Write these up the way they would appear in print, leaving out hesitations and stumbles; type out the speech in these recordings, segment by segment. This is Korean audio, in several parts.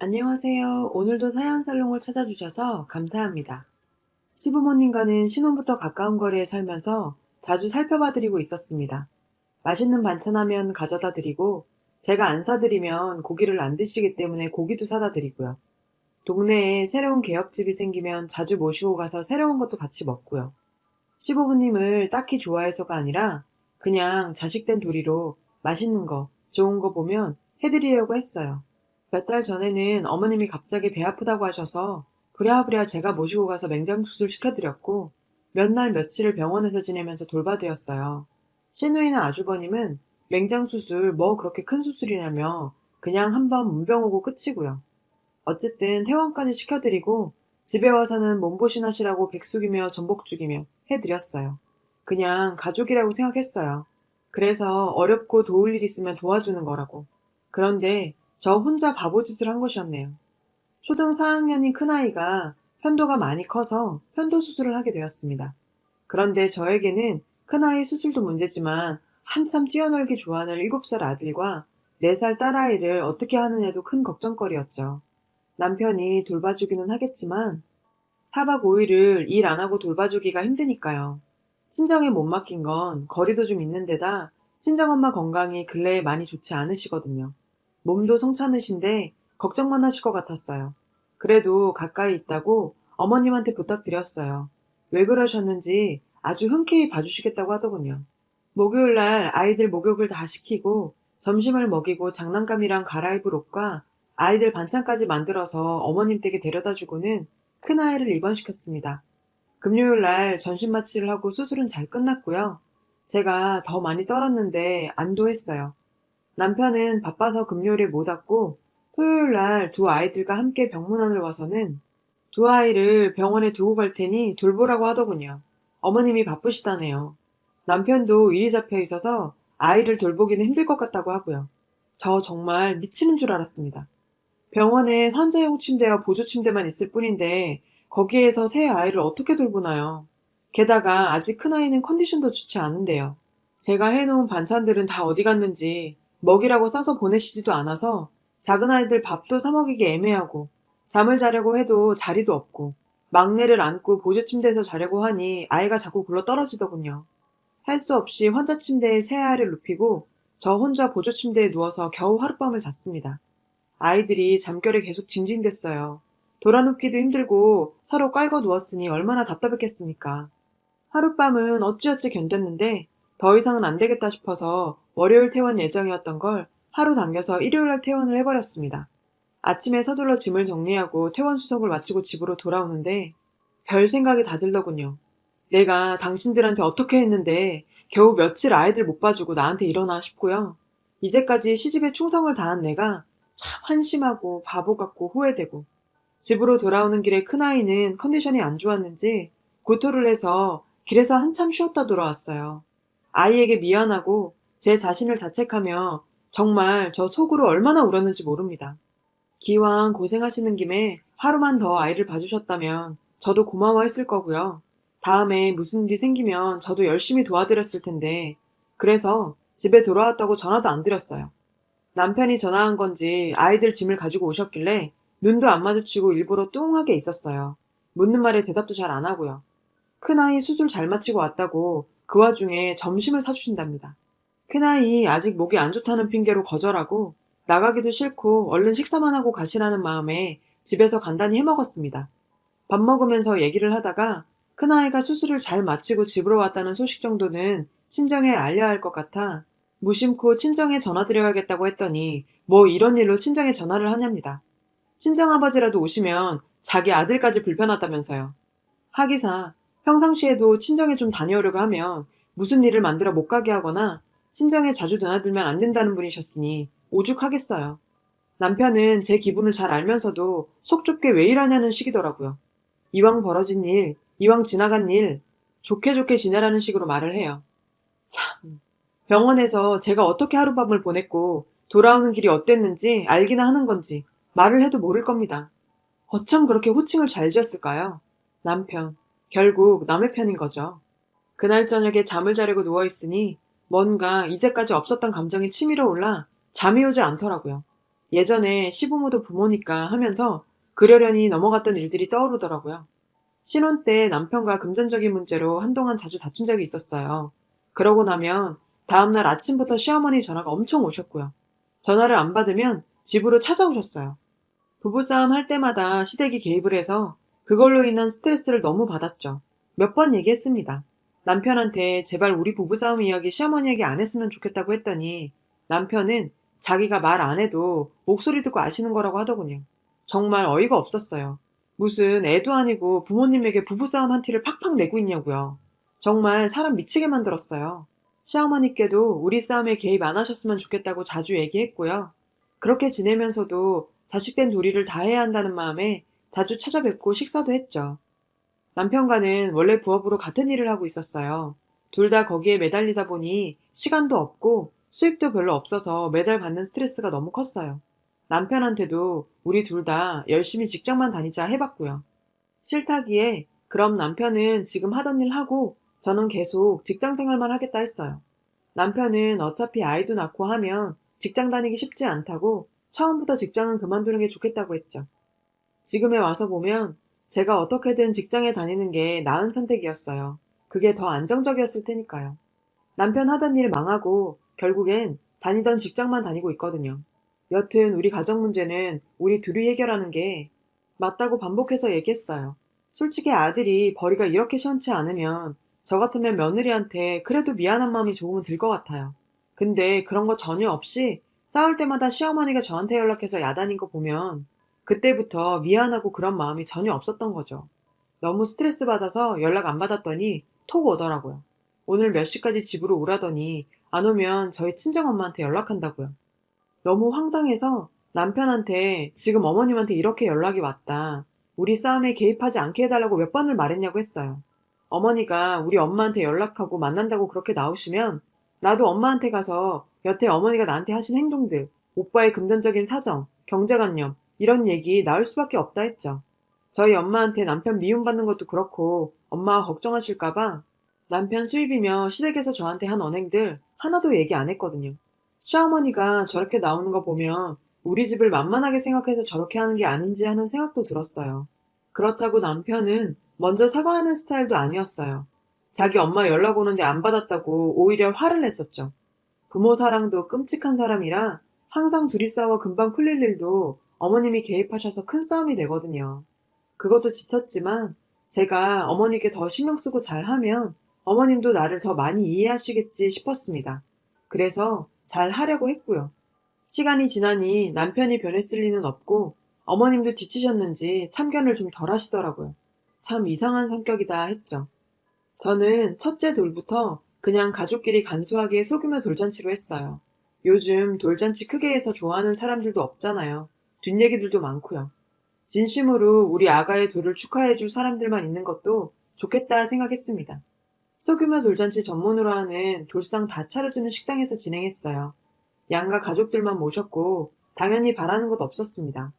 안녕하세요. 오늘도 사연살롱을 찾아주셔서 감사합니다. 시부모님과는 신혼부터 가까운 거리에 살면서 자주 살펴봐드리고 있었습니다. 맛있는 반찬하면 가져다 드리고, 제가 안 사드리면 고기를 안 드시기 때문에 고기도 사다 드리고요. 동네에 새로운 개업집이 생기면 자주 모시고 가서 새로운 것도 같이 먹고요. 시부모님을 딱히 좋아해서가 아니라 그냥 자식된 도리로 맛있는 거, 좋은 거 보면 해드리려고 했어요. 몇 달 전에는 어머님이 갑자기 배 아프다고 하셔서 부랴부랴 제가 모시고 가서 맹장수술 시켜드렸고 몇 날 며칠을 병원에서 지내면서 돌봐드렸어요. 시누이나 아주버님은 맹장수술 뭐 그렇게 큰 수술이냐며 그냥 한번 문병 오고 끝이고요. 어쨌든 퇴원까지 시켜드리고 집에 와서는 몸보신 하시라고 백숙이며 전복죽이며 해드렸어요. 그냥 가족이라고 생각했어요. 그래서 어렵고 도울 일 있으면 도와주는 거라고. 그런데 저 혼자 바보짓을 한 것이었네요. 초등 4학년인 큰아이가 편도가 많이 커서 편도 수술을 하게 되었습니다. 그런데 저에게는 큰아이 수술도 문제지만 한참 뛰어놀기 좋아하는 7살 아들과 4살 딸아이를 어떻게 하느냐도 큰 걱정거리였죠. 남편이 돌봐주기는 하겠지만 4박 5일을 일 안 하고 돌봐주기가 힘드니까요. 친정에 못 맡긴 건 거리도 좀 있는 데다 친정엄마 건강이 근래에 많이 좋지 않으시거든요. 몸도 성찬으신데 걱정만 하실 것 같았어요. 그래도 가까이 있다고 어머님한테 부탁드렸어요. 왜 그러셨는지 아주 흔쾌히 봐주시겠다고 하더군요. 목요일날 아이들 목욕을 다 시키고 점심을 먹이고 장난감이랑 갈아입을 옷과 아이들 반찬까지 만들어서 어머님 댁에 데려다 주고는 큰아이를 입원시켰습니다. 금요일날 전신 마취를 하고 수술은 잘 끝났고요. 제가 더 많이 떨었는데 안도했어요. 남편은 바빠서 금요일에 못 왔고 토요일날 두 아이들과 함께 병문안을 와서는 두 아이를 병원에 두고 갈 테니 돌보라고 하더군요. 어머님이 바쁘시다네요. 남편도 일이 잡혀 있어서 아이를 돌보기는 힘들 것 같다고 하고요. 저 정말 미치는 줄 알았습니다. 병원엔 환자용 침대와 보조 침대만 있을 뿐인데 거기에서 새 아이를 어떻게 돌보나요? 게다가 아직 큰아이는 컨디션도 좋지 않은데요. 제가 해놓은 반찬들은 다 어디 갔는지 먹이라고 싸서 보내시지도 않아서 작은 아이들 밥도 사 먹이기 애매하고 잠을 자려고 해도 자리도 없고 막내를 안고 보조 침대에서 자려고 하니 아이가 자꾸 굴러 떨어지더군요. 할 수 없이 환자 침대에 새 아이를 눕히고 저 혼자 보조 침대에 누워서 겨우 하룻밤을 잤습니다. 아이들이 잠결에 계속 징징댔어요. 돌아눕기도 힘들고 서로 깔고 누웠으니 얼마나 답답했겠습니까. 하룻밤은 어찌어찌 견뎠는데 더 이상은 안 되겠다 싶어서 월요일 퇴원 예정이었던 걸 하루 당겨서 일요일날 퇴원을 해버렸습니다. 아침에 서둘러 짐을 정리하고 퇴원 수속을 마치고 집으로 돌아오는데 별 생각이 다 들더군요. 내가 당신들한테 어떻게 했는데 겨우 며칠 아이들 못 봐주고 나한테 이러나 싶고요. 이제까지 시집에 충성을 다한 내가 참 한심하고 바보 같고 후회되고 집으로 돌아오는 길에 큰아이는 컨디션이 안 좋았는지 구토를 해서 길에서 한참 쉬었다 돌아왔어요. 아이에게 미안하고 제 자신을 자책하며 정말 저 속으로 얼마나 울었는지 모릅니다. 기왕 고생하시는 김에 하루만 더 아이를 봐주셨다면 저도 고마워했을 거고요. 다음에 무슨 일이 생기면 저도 열심히 도와드렸을 텐데 그래서 집에 돌아왔다고 전화도 안 드렸어요. 남편이 전화한 건지 아이들 짐을 가지고 오셨길래 눈도 안 마주치고 일부러 뚱하게 있었어요. 묻는 말에 대답도 잘 안 하고요. 큰아이 수술 잘 마치고 왔다고 그 와중에 점심을 사주신답니다. 큰아이 아직 목이 안 좋다는 핑계로 거절하고 나가기도 싫고 얼른 식사만 하고 가시라는 마음에 집에서 간단히 해먹었습니다. 밥 먹으면서 얘기를 하다가 큰아이가 수술을 잘 마치고 집으로 왔다는 소식 정도는 친정에 알려야 할 것 같아 무심코 친정에 전화드려야겠다고 했더니 뭐 이런 일로 친정에 전화를 하냐입니다. 친정아버지라도 오시면 자기 아들까지 불편하다면서요. 하기사 평상시에도 친정에 좀 다녀오려고 하면 무슨 일을 만들어 못 가게 하거나 친정에 자주 드나들면 안 된다는 분이셨으니 오죽하겠어요. 남편은 제 기분을 잘 알면서도 속 좁게 왜 이러냐는 식이더라고요. 이왕 벌어진 일, 이왕 지나간 일, 좋게 좋게 지내라는 식으로 말을 해요. 참, 병원에서 제가 어떻게 하룻밤을 보냈고 돌아오는 길이 어땠는지 알기나 하는 건지 말을 해도 모를 겁니다. 어쩜 그렇게 호칭을 잘 지었을까요? 남편, 결국 남의 편인 거죠. 그날 저녁에 잠을 자려고 누워있으니 뭔가 이제까지 없었던 감정이 치밀어 올라 잠이 오지 않더라고요. 예전에 시부모도 부모니까 하면서 그러려니 넘어갔던 일들이 떠오르더라고요. 신혼 때 남편과 금전적인 문제로 한동안 자주 다툰 적이 있었어요. 그러고 나면 다음날 아침부터 시어머니 전화가 엄청 오셨고요. 전화를 안 받으면 집으로 찾아오셨어요. 부부싸움 할 때마다 시댁이 개입을 해서 그걸로 인한 스트레스를 너무 받았죠. 몇 번 얘기했습니다. 남편한테 제발 우리 부부싸움 이야기 시어머니에게 안 했으면 좋겠다고 했더니 남편은 자기가 말 안 해도 목소리 듣고 아시는 거라고 하더군요. 정말 어이가 없었어요. 무슨 애도 아니고 부모님에게 부부싸움 한 티를 팍팍 내고 있냐고요. 정말 사람 미치게 만들었어요. 시어머니께도 우리 싸움에 개입 안 하셨으면 좋겠다고 자주 얘기했고요. 그렇게 지내면서도 자식된 도리를 다해야 한다는 마음에 자주 찾아뵙고 식사도 했죠. 남편과는 원래 부업으로 같은 일을 하고 있었어요. 둘 다 거기에 매달리다 보니 시간도 없고 수입도 별로 없어서 매달 받는 스트레스가 너무 컸어요. 남편한테도 우리 둘 다 열심히 직장만 다니자 해봤고요. 싫다기에 그럼 남편은 지금 하던 일 하고 저는 계속 직장 생활만 하겠다 했어요. 남편은 어차피 아이도 낳고 하면 직장 다니기 쉽지 않다고 처음부터 직장은 그만두는 게 좋겠다고 했죠. 지금에 와서 보면 제가 어떻게든 직장에 다니는 게 나은 선택이었어요. 그게 더 안정적이었을 테니까요. 남편 하던 일 망하고 결국엔 다니던 직장만 다니고 있거든요. 여튼 우리 가정 문제는 우리 둘이 해결하는 게 맞다고 반복해서 얘기했어요. 솔직히 아들이 벌이가 이렇게 시원치 않으면 저 같으면 며느리한테 그래도 미안한 마음이 조금은 들 것 같아요. 근데 그런 거 전혀 없이 싸울 때마다 시어머니가 저한테 연락해서 야단인 거 보면 그때부터 미안하고 그런 마음이 전혀 없었던 거죠. 너무 스트레스 받아서 연락 안 받았더니 톡 오더라고요. 오늘 몇 시까지 집으로 오라더니 안 오면 저희 친정엄마한테 연락한다고요. 너무 황당해서 남편한테 지금 어머님한테 이렇게 연락이 왔다. 우리 싸움에 개입하지 않게 해달라고 몇 번을 말했냐고 했어요. 어머니가 우리 엄마한테 연락하고 만난다고 그렇게 나오시면 나도 엄마한테 가서 여태 어머니가 나한테 하신 행동들, 오빠의 금전적인 사정, 경제관념 이런 얘기 나올 수밖에 없다 했죠. 저희 엄마한테 남편 미움받는 것도 그렇고 엄마가 걱정하실까봐 남편 수입이며 시댁에서 저한테 한 언행들 하나도 얘기 안 했거든요. 시어머니가 저렇게 나오는 거 보면 우리 집을 만만하게 생각해서 저렇게 하는 게 아닌지 하는 생각도 들었어요. 그렇다고 남편은 먼저 사과하는 스타일도 아니었어요. 자기 엄마 연락 오는데 안 받았다고 오히려 화를 냈었죠. 부모 사랑도 끔찍한 사람이라 항상 둘이 싸워 금방 풀릴 일도 어머님이 개입하셔서 큰 싸움이 되거든요. 그것도 지쳤지만 제가 어머니께 더 신경 쓰고 잘하면 어머님도 나를 더 많이 이해하시겠지 싶었습니다. 그래서 잘 하려고 했고요. 시간이 지나니 남편이 변했을 리는 없고 어머님도 지치셨는지 참견을 좀 덜 하시더라고요. 참 이상한 성격이다 했죠. 저는 첫째 돌부터 그냥 가족끼리 간소하게 소규모 돌잔치로 했어요. 요즘 돌잔치 크게 해서 좋아하는 사람들도 없잖아요. 뒷얘기들도 많고요. 진심으로 우리 아가의 돌을 축하해줄 사람들만 있는 것도 좋겠다 생각했습니다. 소규모 돌잔치 전문으로 하는 돌상 다 차려주는 식당에서 진행했어요. 양가 가족들만 모셨고 당연히 바라는 것 없었습니다.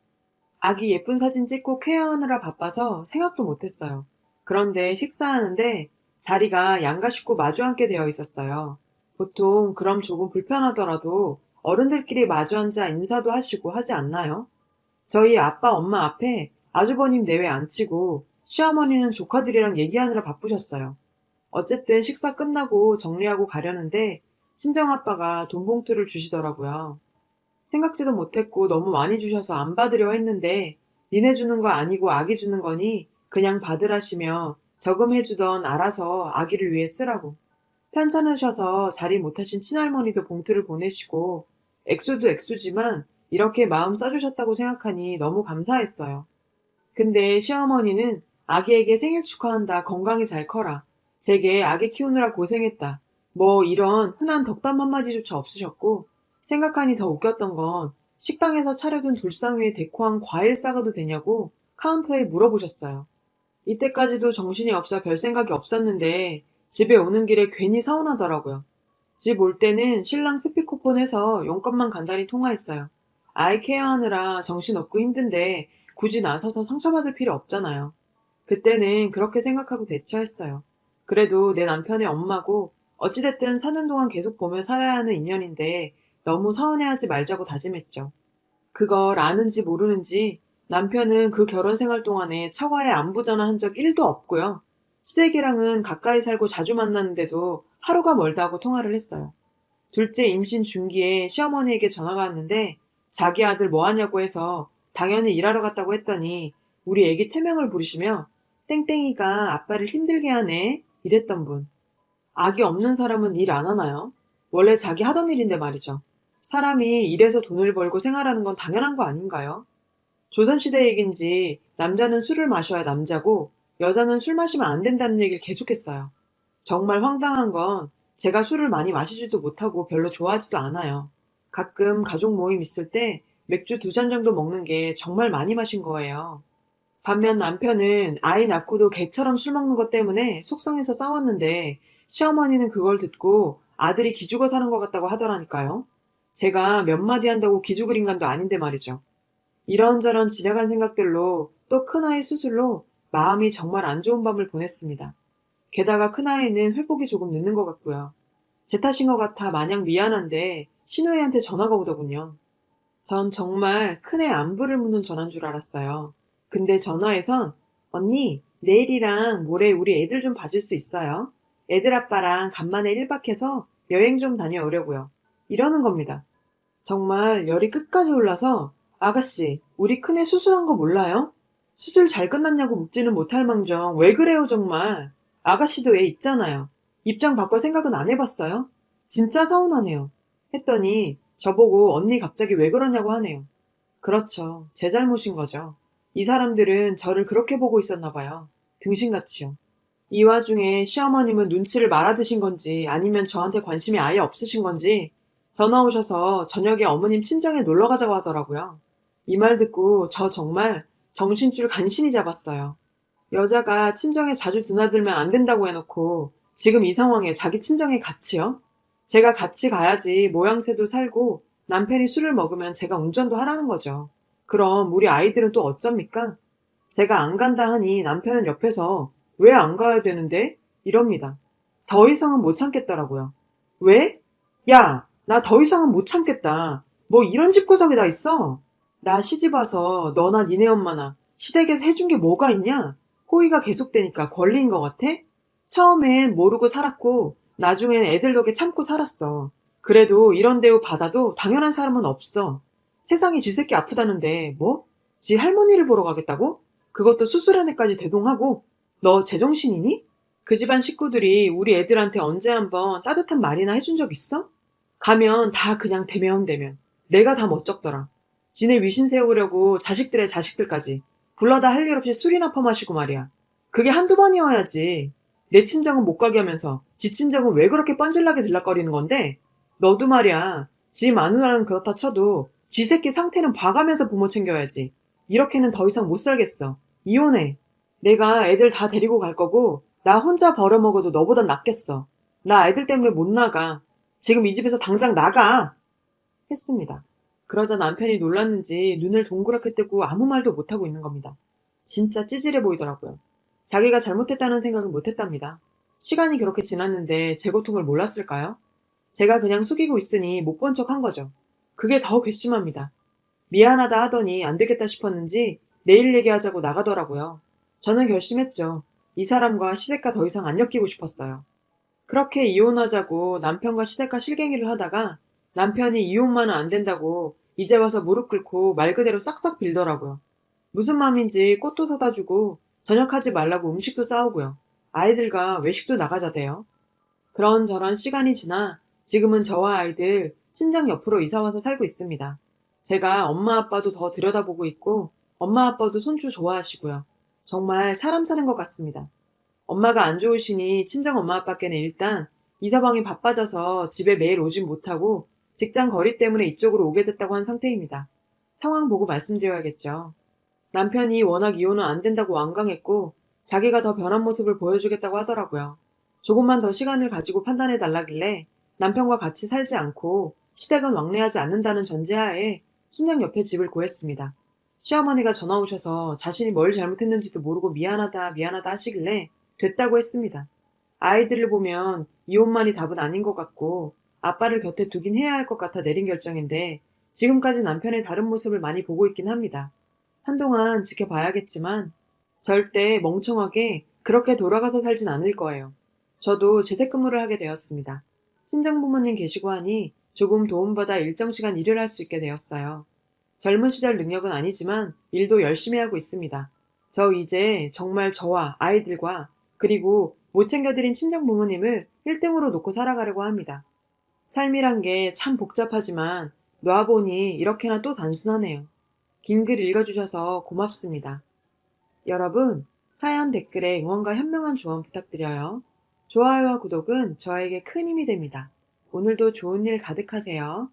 아기 예쁜 사진 찍고 케어하느라 바빠서 생각도 못했어요. 그런데 식사하는데 자리가 양가 식구 마주 앉게 되어 있었어요. 보통 그럼 조금 불편하더라도 어른들끼리 마주 앉아 인사도 하시고 하지 않나요? 저희 아빠 엄마 앞에 아주버님 내외 앉히고 시어머니는 조카들이랑 얘기하느라 바쁘셨어요. 어쨌든 식사 끝나고 정리하고 가려는데 친정아빠가 돈 봉투를 주시더라고요. 생각지도 못했고 너무 많이 주셔서 안 받으려 했는데 니네 주는 거 아니고 아기 주는 거니 그냥 받으라시며 저금해주던 알아서 아기를 위해 쓰라고. 편찮으셔서 자리 못하신 친할머니도 봉투를 보내시고 액수도 액수지만 이렇게 마음 써주셨다고 생각하니 너무 감사했어요. 근데 시어머니는 아기에게 생일 축하한다, 건강히 잘 커라, 제게 아기 키우느라 고생했다, 뭐 이런 흔한 덕담 한마디조차 없으셨고 생각하니 더 웃겼던 건 식당에서 차려둔 돌상 위에 데코한 과일 싸가도 되냐고 카운터에 물어보셨어요. 이때까지도 정신이 없어 별 생각이 없었는데 집에 오는 길에 괜히 서운하더라고요. 집 올 때는 신랑 스피커폰 해서 용건만 간단히 통화했어요. 아이 케어하느라 정신없고 힘든데 굳이 나서서 상처받을 필요 없잖아요. 그때는 그렇게 생각하고 대처했어요. 그래도 내 남편의 엄마고 어찌됐든 사는 동안 계속 보며 살아야 하는 인연인데 너무 서운해하지 말자고 다짐했죠. 그걸 아는지 모르는지 남편은 그 결혼 생활 동안에 처가에 안부 전화한 적 1도 없고요. 시댁이랑은 가까이 살고 자주 만났는데도 하루가 멀다고 통화를 했어요. 둘째 임신 중기에 시어머니에게 전화가 왔는데 자기 아들 뭐 하냐고 해서 당연히 일하러 갔다고 했더니 우리 애기 태명을 부르시며 땡땡이가 아빠를 힘들게 하네 이랬던 분. 아기 없는 사람은 일 안 하나요? 원래 자기 하던 일인데 말이죠. 사람이 일해서 돈을 벌고 생활하는 건 당연한 거 아닌가요? 조선시대 얘긴지 남자는 술을 마셔야 남자고 여자는 술 마시면 안 된다는 얘기를 계속했어요. 정말 황당한 건 제가 술을 많이 마시지도 못하고 별로 좋아하지도 않아요. 가끔 가족 모임 있을 때 맥주 2잔 정도 먹는 게 정말 많이 마신 거예요. 반면 남편은 아이 낳고도 개처럼 술 먹는 것 때문에 속상해서 싸웠는데 시어머니는 그걸 듣고 아들이 기죽어 사는 것 같다고 하더라니까요. 제가 몇 마디 한다고 기죽을 인간도 아닌데 말이죠. 이런저런 지나간 생각들로 또 큰아이 수술로 마음이 정말 안 좋은 밤을 보냈습니다. 게다가 큰아이는 회복이 조금 늦는 것 같고요. 제 탓인 것 같아 마냥 미안한데 신우이한테 전화가 오더군요. 전 정말 큰애 안부를 묻는 전화인 줄 알았어요. 근데 전화에선 언니 내일이랑 모레 우리 애들 좀 봐줄 수 있어요? 애들 아빠랑 간만에 1박 해서 여행 좀 다녀오려고요. 이러는 겁니다. 정말 열이 끝까지 올라서 아가씨 우리 큰애 수술한 거 몰라요? 수술 잘 끝났냐고 묻지는 못할 망정 왜 그래요 정말. 아가씨도 애 있잖아요. 입장 바꿔 생각은 안 해봤어요? 진짜 서운하네요. 했더니 저보고 언니 갑자기 왜 그러냐고 하네요. 그렇죠. 제 잘못인 거죠. 이 사람들은 저를 그렇게 보고 있었나 봐요. 등신같이요. 이 와중에 시어머님은 눈치를 말아드신 건지 아니면 저한테 관심이 아예 없으신 건지 전화 오셔서 저녁에 어머님 친정에 놀러 가자고 하더라고요. 이 말 듣고 저 정말 정신줄 간신히 잡았어요. 여자가 친정에 자주 드나들면 안 된다고 해놓고 지금 이 상황에 자기 친정에 같이요? 제가 같이 가야지 모양새도 살고 남편이 술을 먹으면 제가 운전도 하라는 거죠. 그럼 우리 아이들은 또 어쩝니까? 제가 안 간다 하니 남편은 옆에서 왜 안 가야 되는데? 이럽니다. 더 이상은 못 참겠더라고요. 왜? 야, 나 더 이상은 못 참겠다. 뭐 이런 집구석이 다 있어? 나 시집 와서 너나 니네 엄마나 시댁에서 해준 게 뭐가 있냐? 호의가 계속되니까 권리인 것 같아? 처음엔 모르고 살았고 나중엔 애들 덕에 참고 살았어. 그래도 이런 대우 받아도 당연한 사람은 없어. 세상에 지 새끼 아프다는데 뭐? 지 할머니를 보러 가겠다고? 그것도 수술한 애까지 대동하고? 너 제정신이니? 그 집안 식구들이 우리 애들한테 언제 한번 따뜻한 말이나 해준 적 있어? 가면 다 그냥 대면. 내가 다 멋쩍더라. 지네 위신 세우려고 자식들의 자식들까지 불러다 할 일 없이 술이나 퍼마시고 말이야. 그게 한두 번이어야지. 내 친정은 못 가게 하면서 지 친정은 왜 그렇게 뻔질나게 들락거리는 건데? 너도 말이야. 지 마누라는 그렇다 쳐도 지 새끼 상태는 봐가면서 부모 챙겨야지. 이렇게는 더 이상 못 살겠어. 이혼해. 내가 애들 다 데리고 갈 거고 나 혼자 벌어먹어도 너보단 낫겠어. 나 애들 때문에 못 나가. 지금 이 집에서 당장 나가! 했습니다. 그러자 남편이 놀랐는지 눈을 동그랗게 뜨고 아무 말도 못하고 있는 겁니다. 진짜 찌질해 보이더라고요. 자기가 잘못했다는 생각은 못했답니다. 시간이 그렇게 지났는데 제 고통을 몰랐을까요? 제가 그냥 숙이고 있으니 못 본 척 한 거죠. 그게 더 괘씸합니다. 미안하다 하더니 안 되겠다 싶었는지 내일 얘기하자고 나가더라고요. 저는 결심했죠. 이 사람과 시댁과 더 이상 안 엮이고 싶었어요. 그렇게 이혼하자고 남편과 시댁과 실갱이를 하다가 남편이 이혼만은 안 된다고 이제 와서 무릎 꿇고 말 그대로 싹싹 빌더라고요. 무슨 맘인지 꽃도 사다 주고 저녁하지 말라고 음식도 싸우고요. 아이들과 외식도 나가자대요. 그런저런 시간이 지나 지금은 저와 아이들 친정 옆으로 이사와서 살고 있습니다. 제가 엄마 아빠도 더 들여다보고 있고 엄마 아빠도 손주 좋아하시고요. 정말 사람 사는 것 같습니다. 엄마가 안 좋으시니 친정 엄마 아빠께는 일단 이사방이 바빠져서 집에 매일 오진 못하고 직장 거리 때문에 이쪽으로 오게 됐다고 한 상태입니다. 상황 보고 말씀드려야겠죠. 남편이 워낙 이혼은 안 된다고 완강했고 자기가 더 변한 모습을 보여주겠다고 하더라고요. 조금만 더 시간을 가지고 판단해 달라길래 남편과 같이 살지 않고 시댁은 왕래하지 않는다는 전제하에 친정 옆에 집을 구했습니다. 시어머니가 전화 오셔서 자신이 뭘 잘못했는지도 모르고 미안하다 하시길래 됐다고 했습니다. 아이들을 보면 이혼만이 답은 아닌 것 같고 아빠를 곁에 두긴 해야 할 것 같아 내린 결정인데 지금까지 남편의 다른 모습을 많이 보고 있긴 합니다. 한동안 지켜봐야겠지만 절대 멍청하게 그렇게 돌아가서 살진 않을 거예요. 저도 재택근무를 하게 되었습니다. 친정부모님 계시고 하니 조금 도움받아 일정 시간 일을 할 수 있게 되었어요. 젊은 시절 능력은 아니지만 일도 열심히 하고 있습니다. 저 이제 정말 저와 아이들과 그리고 못 챙겨드린 친정부모님을 1등으로 놓고 살아가려고 합니다. 삶이란 게 참 복잡하지만 놓아보니 이렇게나 또 단순하네요. 긴 글 읽어주셔서 고맙습니다. 여러분, 사연 댓글에 응원과 현명한 조언 부탁드려요. 좋아요와 구독은 저에게 큰 힘이 됩니다. 오늘도 좋은 일 가득하세요.